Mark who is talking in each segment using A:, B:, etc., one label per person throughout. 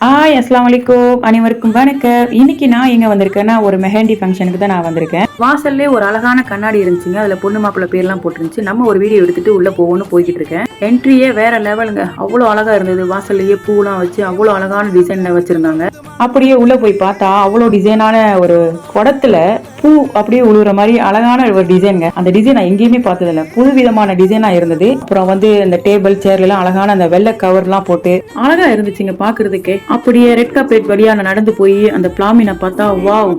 A: Hi அஸ்லாம் வலைக்கும் அனைவருக்கும் வணக்கம். இன்னைக்கு நான் எங்க வந்திருக்கேன்னா ஒரு மெஹந்தி ஃபங்க்ஷனுக்கு தான் நான் வந்திருக்கேன். வாசல்லே ஒரு அழகான கண்ணாடி இருந்துச்சுங்க. அதுல பொண்ணு மாப்பிள்ளை பேர்லாம் போட்டுருந்துச்சு. நம்ம ஒரு வீடியோ எடுத்துட்டு உள்ள போகணும்னு போய்கிட்டு இருக்கேன். என்ட்ரியே வேற லெவலுங்க. அவ்வளோ அழகா இருந்தது. வாசல்லையே பூலாம் வச்சு அவ்வளோ அழகான டிசைன்ல வச்சிருந்தாங்க. அப்படியே உள்ள போய் பார்த்தா அவ்வளோ டிசைனான ஒரு குடத்துல பூ அப்படியே உழுவுற மாதிரி அழகான ஒரு டிசைனுங்க. அந்த டிசைன் நான் எங்கேயுமே பார்த்ததில்ல. புது விதமான டிசைனா இருந்தது. அப்புறம் வந்து இந்த டேபிள் சேர்ல எல்லாம் அழகான அந்த வெள்ளை கவர் எல்லாம் போட்டு அழகா இருந்துச்சுங்க பாக்குறதுக்கு. அப்படியே ரெட் கார்பெட் வழியா நான் நடந்து போய் அந்த பிளாமினை பார்த்தா வாவ்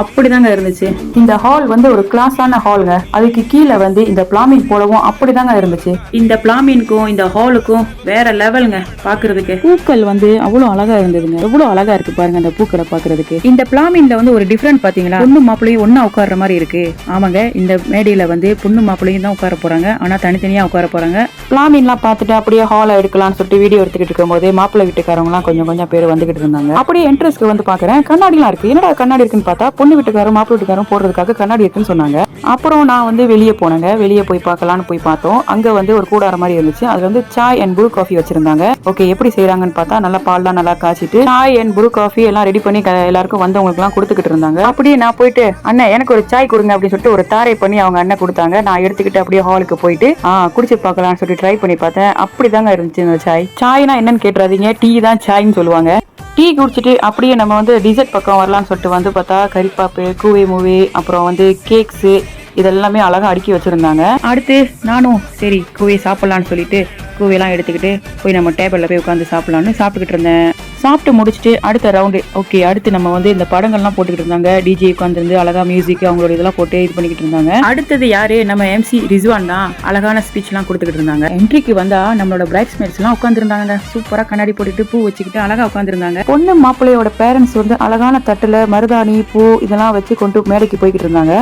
A: அப்படிதாங்க இருந்துச்சு. இந்த ஹால் வந்து ஒரு கிளாஸான ஹால்ங்க. அதுக்கு கீழே வந்து இந்த பிளாமின் போடவும் அப்படிதாங்க இருந்துச்சு. இந்த பிளாமின்க்கும் இந்த ஹாலுக்கும் வேற லெவலுங்க பாக்குறதுக்கு. பூக்கள் வந்து அவ்வளவு அழகா இருந்ததுங்க. எவ்வளவு அழகா இருக்கு பாருங்க அந்த பூக்களை பாக்குறதுக்கு. இந்த பிளாமின்ல வந்து ஒரு டிஃபரெண்ட் பாத்தீங்களா, பொண்ணு மாப்பிள்ளையும் ஒன்னா உட்கார்ற மாதிரி இருக்கு. ஆமாங்க, இந்த மேடையில வந்து பொண்ணு மாப்பிள்ளையும் தான் உட்கார போறாங்க. ஆனா தனித்தனியா உட்கார போறாங்க. பிளாமின்லாம் பார்த்துட்டு அப்படியே ஹாலை எடுக்கலாம்னு சொல்லிட்டு வீடியோ எடுத்துக்கிட்டு இருக்கும் போது மாப்பிள்ளை வீட்டுக்காரங்க எல்லாம் கொஞ்சம் பேர் வந்துகிட்டு இருந்தாங்க. அப்படியே என்ட்ரன்ஸ்க்கு வந்து பாக்குறேன், கண்ணாடி எல்லாம் இருக்கு. என்னடா கண்ணாடி இருக்குன்னு பார்த்தா பொண்ணு வீட்டுக்காரரும் மாப்பிள்ளை வீட்டுக்காரரும் போடுறதுக்காக கண்ணாடி இருக்குன்னு சொன்னாங்க. அப்புறம் நான் வந்து வெளியே போனேங்க. வெளியே போய் பார்க்கலான்னு போய் பார்த்தோம். அங்க வந்து ஒரு கூடார மாதிரி இருந்துச்சு. அதுல வந்து சாய் அண்ட் ப்ரூ காஃபி வச்சிருந்தாங்க. ஓகே, எப்படி செய்யறாங்கன்னு பார்த்தா நல்லா பால்லாம் நல்லா காய்ச்சிட்டு சாய் அண்ட் ப்ரூ காஃபி எல்லாம் ரெடி பண்ணி எல்லாருக்கும் வந்தவங்களுக்கு எல்லாம் கொடுத்துக்கிட்டு இருந்தாங்க. அப்படியே நான் போயிட்டு அண்ணன் எனக்கு ஒரு சாய் கொடுங்க அப்படின்னு சொல்லிட்டு ஒரு தாரை பண்ணி அவங்க அண்ணன் கொடுத்தாங்க. நான் எடுத்துக்கிட்டு அப்படியே ஹாலுக்கு போயிட்டு குடிச்சு பார்க்கலாம்னு சொல்லிட்டு ட்ரை பண்ணி பார்த்தேன். அப்படிதாங்க இருந்துச்சு இந்த சாய். சாய்னா என்னன்னு கேட்டுறாதீங்க, டீ தான் சாய்ன்னு சொல்லுவாங்க. டீ குடிச்சிட்டு அப்படியே நம்ம வந்து டிசர்ட் பக்கம் வரலாம்னு சொல்லிட்டு வந்து பார்த்தா கறிப்பாப்பு, கூவை மூவி, அப்புறம் வந்து கேக்ஸு இதெல்லாமே அழகா அடுக்கி வச்சிருந்தாங்க. அடுத்து நானும் சரி கூவை சாப்பிடலான்னு சொல்லிட்டு கூவையெல்லாம் எடுத்துக்கிட்டு போய் நம்ம டேபிள்ல போய் உட்காந்து சாப்பிடலான்னு சாப்பிட்டுக்கிட்டு இருந்தேன். சாப்பிட்டு முடிச்சுட்டு அடுத்த ரவுண்டு ஓகே, அடுத்து நம்ம வந்து இந்த படங்கள்லாம் போட்டுக்கிட்டு இருந்தாங்க. டிஜே உட்காந்துருந்து அழகா மியூசிக் அவங்களோட இதெல்லாம் போட்டு இது பண்ணிக்கிட்டு இருந்தாங்க. அடுத்தது யாரு, நம்ம MC ரிஸ்வான் தான் அழகான ஸ்பீச் எல்லாம் கொடுத்துக்கிட்டு இருந்தாங்க. என்ட்ரிக்கு வந்தா நம்மளோட பிரைட்ஸ்மேட்ஸ் எல்லாம் உட்காந்துருந்தாங்க. சூப்பரா கண்ணாடி போட்டுட்டு பூ வச்சுக்கிட்டு அழகா உட்காந்துருந்தாங்க. பொண்ணு மாப்பிள்ளையோட பேரண்ட்ஸ் வந்து அழகான தட்டுல மருதாணி பூ இதெல்லாம் வச்சு கொண்டு மேடைக்கு போய்கிட்டு இருந்தாங்க.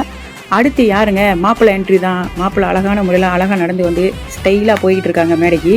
A: அடுத்து யாருங்க, மாப்பிள்ளை என்ட்ரி தான். மாப்பிள்ளை அழகான முறையில் அழகா நடந்து வந்து ஸ்டைலா போய்கிட்டு இருக்காங்க மேடைக்கு.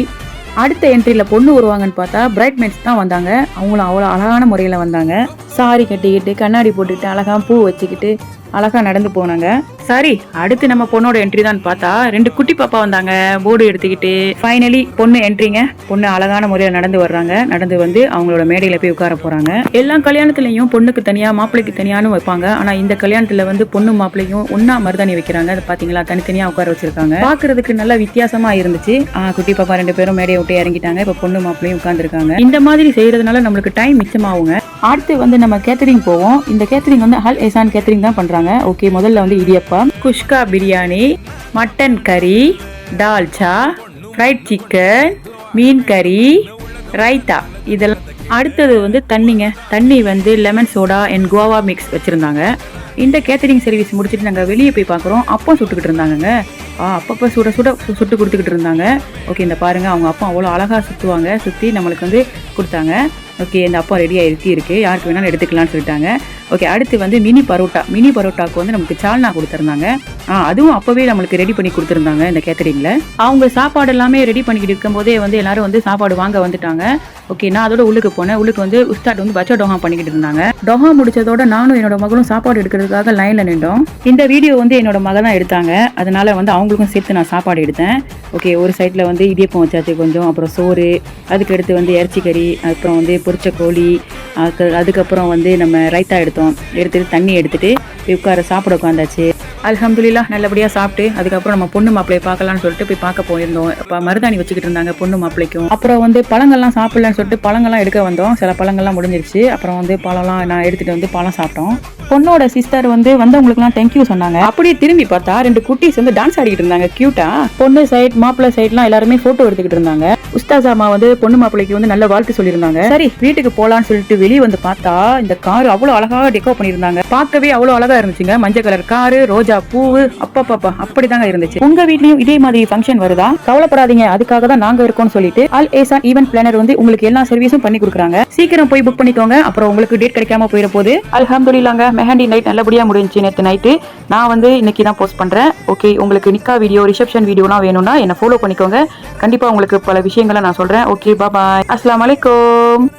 A: அடுத்த என்ட்ரியில் பொண்ணு வருவாங்கன்னு பார்த்தா பிரைட்மேட்ஸ் தான் வந்தாங்க. அவங்களும் அவ்வளோ அழகான முறையில் வந்தாங்க. சாரி கட்டிக்கிட்டு கண்ணாடி போட்டுக்கிட்டு அழகா பூ வச்சுக்கிட்டு அழகா நடந்து போனாங்க. சரி, அடுத்து நம்ம பொண்ணோட என்ட்ரி தான் பார்த்தா 2 குட்டி பாப்பா வந்தாங்க போர்டு எடுத்துக்கிட்டு. ஃபைனலி பொண்ணு என்ட்ரிங்க. பொண்ணு அழகான முறையில் நடந்து வர்றாங்க. நடந்து வந்து அவங்களோட மேடையில போய் உட்கார போறாங்க. எல்லா கல்யாணத்துலயும் பொண்ணுக்கு தனியா மாப்பிள்ளைக்கு தனியானு வைப்பாங்க. ஆனா இந்த கல்யாணத்துல வந்து பொண்ணு மாப்பிள்ளையும் ஒன்னா மருதாணி வைக்கிறாங்க. அது பாத்தீங்களா, தனித்தனியா உட்கார வச்சிருக்காங்க. பாக்குறதுக்கு நல்ல வித்தியாசமா இருந்துச்சு. குட்டி பாப்பா 2 பேரும் மேடையை விட்டு இறங்கிட்டாங்க. இப்ப பொண்ணு மாப்பிள்ளையும் உட்கார்ந்துருக்காங்க. இந்த மாதிரி செய்யறதுனால நம்மளுக்கு டைம் மிச்சமாகுங்க. அடுத்து வந்து நம்ம கேட்டரிங் போவோம். இந்த கேட்டரிங் வந்து அல் எஹ்சான் கேட்டரிங் தான் பண்றாங்க. ஓகே, முதல்ல வந்து இடியப்பம், குஷ்கா பிரியாணி, மட்டன் கறி, டால்ச்சா, ஃப்ரைட் சிக்கன், மீன் கறி, ரைத்தா இதெல்லாம். அடுத்தது வந்து தண்ணிங்க. தண்ணி வந்து lemon soda and guava mix வச்சிருந்தாங்க. இந்த கேட்டரிங் சர்வீஸ் முடிச்சுட்டு நாங்கள் வெளியே போய் பார்க்குறோம். அப்பம் சுட்டுக்கிட்டு இருந்தாங்க. அப்பப்போ சுட்டு கொடுத்துக்கிட்டு இருந்தாங்க. ஓகே, இந்த பாருங்க, அவங்க அப்பா அவ்வளோ அழகா சுற்றுவாங்க. சுற்றி நம்மளுக்கு வந்து கொடுத்தாங்க. ஓகே, இந்த அப்பா ரெடியாக இருக்கு, யாருக்கு வேணாலும் எடுத்துக்கலாம்னு சொல்லிட்டாங்க. ஓகே, அடுத்து வந்து மினி பரோட்டாக்கு வந்து நமக்கு சால்னா கொடுத்துருந்தாங்க. அதுவும் அப்பவே நம்மளுக்கு ரெடி பண்ணி கொடுத்துருந்தாங்க இந்த கேட்டரிங்ல. அவங்க சாப்பாடு எல்லாமே ரெடி பண்ணிக்கிட்டு இருக்கும் போதே வந்து எல்லாரும் வந்து சாப்பாடு வாங்க வந்துட்டாங்க. ஓகே, நான் அதோட உள்ளுக்கு போனேன். உள்ளுக்கு வந்து உஸ்தாட் வந்து பச்சை டொஹா பண்ணிக்கிட்டு இருந்தாங்க. டொஹா முடிச்சதோட நானும் என்னோட மகளும் சாப்பாடு எடுக்கிறதுக்காக லைன்ல நின்றோம். இந்த வீடியோ வந்து என்னோட மகன் தான் எடுத்தாங்க. அதனால வந்து அவங்களுக்கும் சேர்த்து நான் சாப்பாடு எடுத்தேன். ஓகே, ஒரு சைட்ல வந்து இடியப்பம் வச்சாச்சு கொஞ்சம், அப்புறம் சோறு, அதுக்கு அடுத்து வந்து இறைச்சி கறி, அப்புறம் வந்து பொரிச்ச கோழி, அதுக்கப்புறம் வந்து நம்ம ரைத்தா எடுத்துட்டு தண்ணி எடுத்துட்டு உட்கார சாப்பிட உட்காந்தாச்சு. அல்ஹம்துலில்லாஹ் நல்லபடியா சாப்பிட்டு அதுக்கப்புறம் நம்ம பொண்ணு மாப்பிள்ளையை பார்க்கலாம்னு சொல்லிட்டு போய் பார்க்க போயிருந்தோம். இப்போ மருதாணி வச்சுக்கிட்டு இருந்தாங்க பொண்ணு மாப்பிள்ளைக்கும். அப்புறம் வந்து பழங்கள்லாம் சாப்பிடலான்னு சொல்லிட்டு பழங்கள்லாம் எடுக்க வந்தோம். சில பழங்கள்லாம் முடிஞ்சிருச்சு. அப்புறம் வந்து பழம்லாம் நான் எடுத்துட்டு வந்து பழம் சாப்பிட்டோம். பொண்ணோட சிஸ்டர் வந்து வந்தவங்களுக்குலாம் தேங்க்யூ சொன்னாங்க. அப்படியே திரும்பி பார்த்தா 2 குட்டீஸ் வந்து டான்ஸ் ஆடிக்கிட்டு இருந்தாங்க கியூட்டா. பொண்ணு சைட் மாப்பிள்ளை சைட்லாம் எல்லாருமே போட்டோ எடுத்துக்கிட்டு இருந்தாங்க. உஸ்தாசாமா வந்து பொண்ணு மாப்பிள்ளைக்கு வந்து நல்ல வாழ்த்து சொல்லியிருந்தாங்க. சரி வீட்டுக்கு போலான்னு சொல்லிட்டு வெளியே வந்து பார்த்தா இந்த கார் அவ்வளவு அழகா டெக்கோ பண்ணியிருந்தாங்க. பார்க்கவே அவ்வளவு அழகா இருந்துச்சுங்க. மஞ்சள் கலர் காரு, ரோஜா பூவு, அப்பா அப்படிதாங்க இருந்துச்சு. உங்க வீட்லயும் இதே மாதிரி ஃபங்க்ஷன் வருதா? கவலைப்படாதீங்க, அதுக்காக தான் நாங்க இருக்கோம்னு சொல்லிட்டு அல் எஹ்சான் ஈவென்ட் பிளானர் வந்து உங்களுக்கு எல்லா சர்வீஸும் பண்ணி கொடுக்குறாங்க. சீக்கிரம் போய் புக் பண்ணிக்கோங்க. அப்புறம் உங்களுக்கு டேட் கிடைக்காம போயிட போகுது. அல்ஹம்துலில்லாஹ் மெஹந்தி நைட் நல்லபடியா முடிஞ்சுச்சு நேத்து நைட்டு. நான் வந்து இன்னைக்கு தான் போஸ்ட் பண்றேன். ஓகே, உங்களுக்கு நிக்கா வீடியோ, ரிசப்ஷன் வீடியோலாம் வேணும்னா என்ன ஃபாலோ பண்ணிக்கோங்க. கண்டிப்பா உங்களுக்கு பல விஷயங்களை நான் சொல்றேன். ஓகே, பாய், அஸ்ஸலாமு அலைக்கும்.